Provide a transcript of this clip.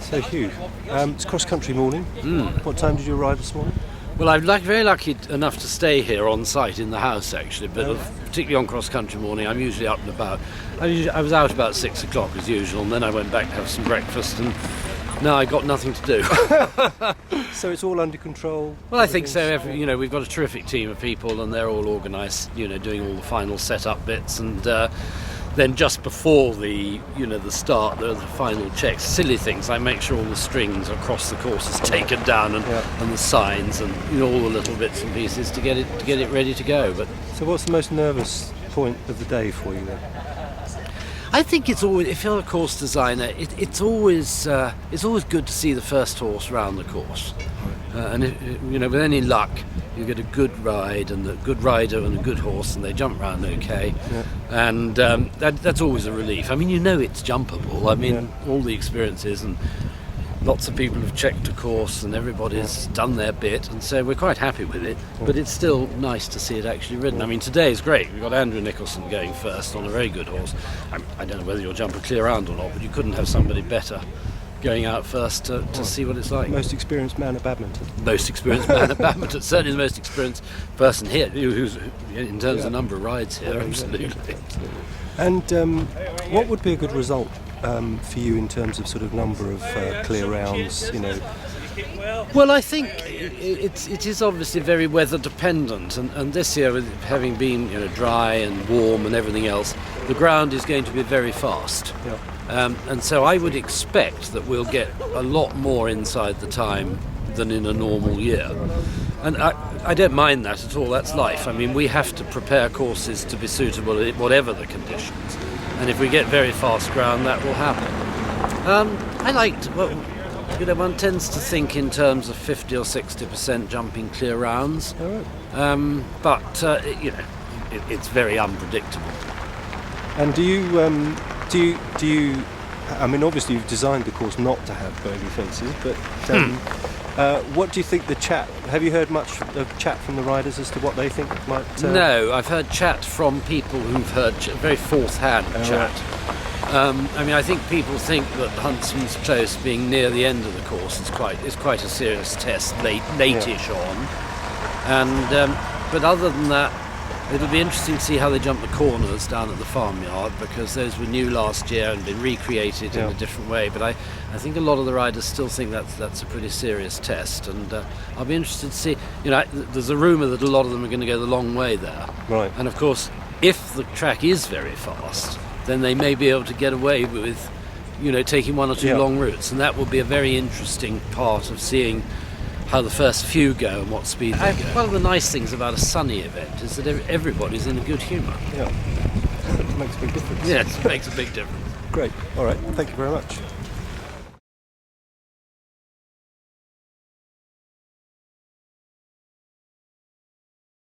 So Hugh, it's cross-country morning. What time did you arrive this morning? Well, I'm very lucky enough to stay here on site in the house, actually, but particularly on cross-country morning, I'm usually up and about. I was out about 6 o'clock as usual, and then I went back to have some breakfast, and now I got nothing to do. So it's all under control? Well, I think so. We've got a terrific team of people, and they're all organised, doing all the final set-up bits, and then just before the start, the final checks, silly things. I make sure all the strings across the course is taken down, and the signs, and all the little bits and pieces to get it ready to go. But so, what's the most nervous point of the day for you then? I think it's always, if you're a course designer, it's always good to see the first horse round the course, and with any luck, you get a good ride and a good rider and a good horse, and they jump round okay, and that's always a relief. I mean, it's jumpable. I mean, all the experiences, and lots of people have checked a course, and everybody's done their bit, and so we're quite happy with it. But it's still nice to see it actually ridden. I mean, today's great. We've got Andrew Nicholson going first on a very good horse. I don't know whether you'll jump a clear round or not, but you couldn't have somebody better going out first to see what it's like. Most experienced man at badminton. Most experienced man at badminton. Certainly the most experienced person here, who's in terms of the number of rides here. Absolutely. And what would be a good result for you in terms of sort of number of clear rounds? Well, I think it is obviously very weather dependent, and this year, with having been dry and warm and everything else, the ground is going to be very fast. And so I would expect that we'll get a lot more inside the time than in a normal year. And I don't mind that at all. That's life. I mean, we have to prepare courses to be suitable whatever the conditions. And if we get very fast ground, that will happen. One tends to think in terms of 50 or 60% jumping clear rounds. But it's very unpredictable. And do you? I mean, obviously you've designed the course not to have bogey fences, but what do you think the chat? Have you heard much of chat from the riders as to what they think might? No, I've heard chat from people who've heard very fourth-hand chat. I think people think that Huntsman's Close, being near the end of the course, is quite a serious test, late-ish on. And but other than that, it'll be interesting to see how they jump the corners down at the farmyard, because those were new last year and been recreated in a different way. But I think a lot of the riders still think that's a pretty serious test, and I'll be interested to see. There's a rumour that a lot of them are going to go the long way there. Right. And of course, if the track is very fast, then they may be able to get away with, taking one or two long routes, and that will be a very interesting part of seeing how the first few go and what speed they go. One of the nice things about a sunny event is that everybody's in a good humour. Yeah, it makes a big difference. Yes, it makes a big difference. Great. All right. Thank you very much.